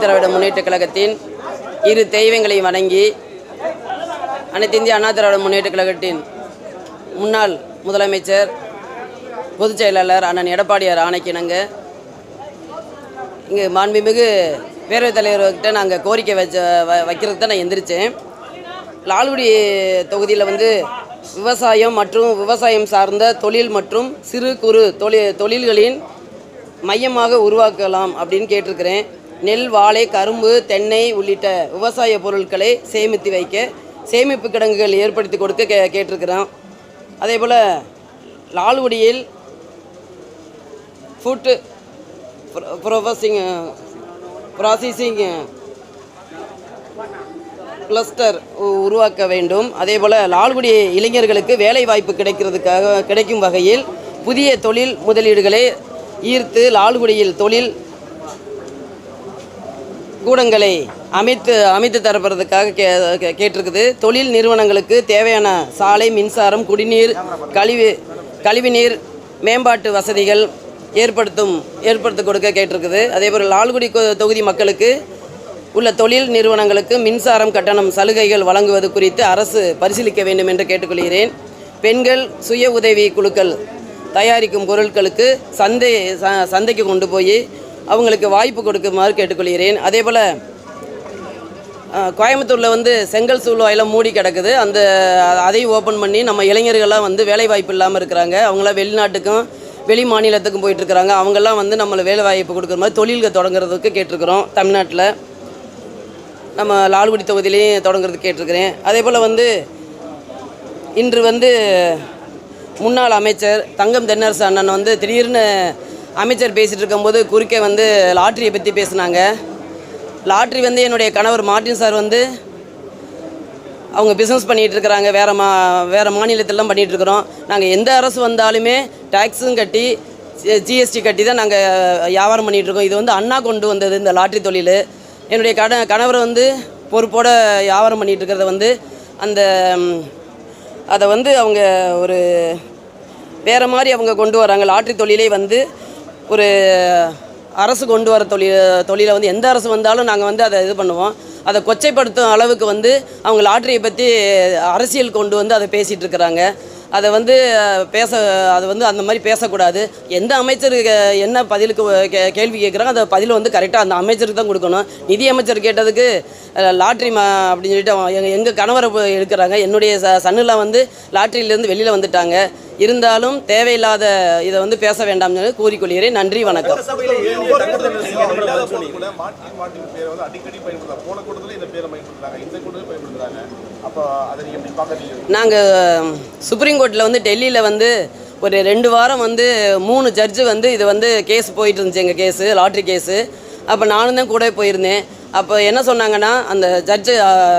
திராவிட முன்னேற்றக் கழகத்தின் இரு தெய்வங்களை வணங்கி அனைத்து இந்திய அண்ணா திராவிட முன்னேற்றக் கழகத்தின் முன்னாள் முதலமைச்சர் பொதுச் செயலாளர் அண்ணன் எடப்பாடியார் ஆணைக்கிணங்க இங்கே மாண்புமிகு பேரவைத் தலைவர்கிட்ட நாங்கள் கோரிக்கை வைக்கிறதுக்கு தான் நான் எந்திரிச்சேன். லால்குடி தொகுதியில் விவசாயம் மற்றும் விவசாயம் சார்ந்த தொழில் மற்றும் சிறு குறு தொழில்களின் மையமாக உருவாக்கலாம் அப்படின்னு கேட்டிருக்கிறேன். நெல், வாழை, கரும்பு, தென்னை உள்ளிட்ட விவசாய பொருட்களை சேமித்து வைக்க சேமிப்பு கிடங்குகள் ஏற்படுத்தி கொடுக்க கேட்டிருக்கிறோம். அதே போல் லால்குடியில் ஃபுட் ப்ராசஸிங் கிளஸ்டர் உருவாக்க வேண்டும். அதே போல் லால்குடி இளைஞர்களுக்கு வேலை வாய்ப்பு கிடைக்கும் வகையில் புதிய தொழில் முதலீடுகளை ஈர்த்து லால்குடியில் தொழில் கூடங்களை அமைத்து தரப்படுறதுக்காக கேட்டிருக்குது. தொழில் நிறுவனங்களுக்கு தேவையான சாலை, மின்சாரம், குடிநீர், கழிவுநீர் மேம்பாட்டு வசதிகள் ஏற்படுத்தி கொடுக்க கேட்டிருக்குது. அதேபோல் லால்குடி தொகுதி மக்களுக்கு உள்ள தொழில் நிறுவனங்களுக்கு மின்சாரம் கட்டணம் சலுகைகள் வழங்குவது குறித்து அரசு பரிசீலிக்க வேண்டும் என்று கேட்டுக்கொள்கிறேன். பெண்கள் சுய உதவி குழுக்கள் தயாரிக்கும் பொருட்களுக்கு சந்தைக்கு கொண்டு போய் அவங்களுக்கு வாய்ப்பு கொடுக்குமாறு கேட்டுக்கொள்கிறேன். அதே போல் கோயம்புத்தூரில் செங்கல் சூழ்வாயெல்லாம் மூடி கிடக்குது. அதையும் ஓப்பன் பண்ணி நம்ம இளைஞர்கள்லாம் வேலை வாய்ப்பு இல்லாமல் இருக்கிறாங்க. அவங்களாம் வெளிநாட்டுக்கும் வெளி மாநிலத்துக்கும் போயிட்டுருக்குறாங்க. அவங்கெல்லாம் நம்மளை வேலை வாய்ப்பு கொடுக்குற மாதிரி தொழில்கள் தொடங்குறதுக்கு கேட்டிருக்கிறோம். தமிழ்நாட்டில் நம்ம லால்குடி தொகுதியிலையும் தொடங்குறதுக்கு கேட்டிருக்கிறேன். அதே போல் இன்று முன்னாள் அமைச்சர் தங்கம் தென்னரசு அண்ணன் திடீர்னு அமைச்சர் பேசிகிட்டு இருக்கும்போது குறுக்கே லாட்ரியை பற்றி பேசினாங்க. லாட்ரி என்னுடைய கணவர் மார்ட்டின் சார் அவங்க பிஸ்னஸ் பண்ணிகிட்டு இருக்கிறாங்க. வேறு மாநிலத்திலலாம் பண்ணிகிட்ருக்குறோம். நாங்கள் எந்த அரசு வந்தாலுமே டேக்ஸும் கட்டி ஜிஎஸ்டி கட்டி தான் நாங்கள் வியாபாரம் பண்ணிகிட்ருக்கோம். இது அண்ணா கொண்டு வந்தது இந்த லாட்ரி தொழில். என்னுடைய கணவர் பொறுப்போடு வியாபாரம் பண்ணிகிட்டு இருக்கிறத அதை அவங்க ஒரு வேறு மாதிரி அவங்க கொண்டு வராங்க. லாட்ரி தொழிலே ஒரு அரசு கொண்டு வர தொழிலை எந்த அரசு வந்தாலும் நாங்கள் அதை இது பண்ணுவோம். அதை கொச்சைப்படுத்தும் அளவுக்கு அவங்க லாட்ரியை பற்றி அரசியல் கொண்டு அதை பேசிகிட்டு இருக்கிறாங்க. அதை அது அந்த மாதிரி பேசக்கூடாது. எந்த அமைச்சருக்கு என்ன பதிலுக்கு கேள்வி கேட்குறாங்க அந்த பதில் கரெக்டாக அந்த அமைச்சருக்கு தான் கொடுக்கணும். நிதி அமைச்சர் கேட்டதுக்கு லாட்ரி அப்படின்னு சொல்லிட்டு எங்கள் கணவரை இருக்கிறாங்க. என்னுடைய சன்னுலாம் லாட்ரியிலேருந்து வெளியில் வந்துட்டாங்க. இருந்தாலும் தேவையில்லாத இதை பேச வேண்டாம் என்று கூறிக்கொள்கிறேன். நன்றி, வணக்கம். நாங்கள் சுப்ரீம் கோர்ட்டில் டெல்லியில் ஒரு 2 வாரம் 3 ஜட்ஜு இது கேஸ் போயிட்டு இருந்துச்சு. எங்கள் கேஸு லாட்ரி கேஸு. அப்போ நானும் தான் கூட போயிருந்தேன். அப்போ என்ன சொன்னாங்கன்னா அந்த ஜட்ஜு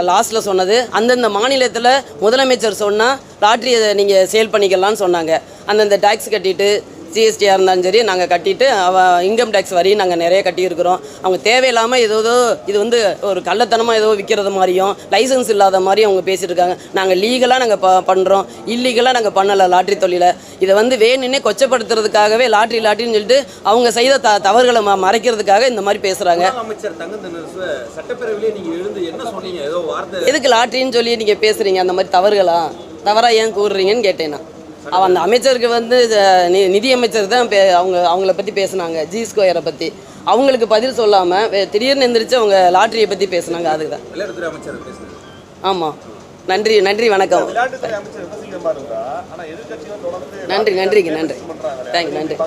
லாஸ்ட்டில் சொன்னது அந்தந்த மாநிலத்தில் முதலமைச்சர் சொன்னால் லாட்ரியை நீங்கள் சேல் பண்ணிக்கலாம்னு சொன்னாங்க. அந்தந்த டேக்ஸ் கட்டிட்டு ஜிஎஸ்டியாக இருந்தாலும் சரி நாங்கள் கட்டிட்டு இன்கம் டேக்ஸ் வரி நாங்கள் நிறைய கட்டியிருக்கிறோம். அவங்க தேவையில்லாமல் இது ஒரு கள்ளத்தனமாக விற்கிறது மாதிரியும் லைசன்ஸ் இல்லாத மாதிரியும் அவங்க பேசிகிட்டு இருக்காங்க. நாங்கள் லீகலாக நாங்கள் பண்ணுறோம், இல்லீகலாக நாங்கள் பண்ணலை லாட்ரி தொழிலை. இதை வேணுன்னே கொச்சப்படுத்துறதுக்காகவே லாட்ரின்னு சொல்லிட்டு அவங்க செய்த தவறுகளை மறைக்கிறதுக்காக இந்த மாதிரி பேசுகிறாங்க. எதுக்கு லாட்ரின்னு சொல்லி நீங்கள் பேசுகிறீங்க? அந்த மாதிரி தவறாக ஏன் கூறுறீங்கன்னு கேட்டேன் நான். அந்த அமைச்சருக்கு நிதி அமைச்சர் தான் அவங்கள பற்றி பேசுனாங்க, ஜி ஸ்கொயரை பற்றி. அவங்களுக்கு பதில் சொல்லாமல் திடீர்னு எந்திரிச்சு அவங்க லாட்ரியை பற்றி பேசுனாங்க. அதுக்கு தான். ஆமாம். நன்றி, வணக்கம். நன்றி. தேங்க்யூ. நன்றி.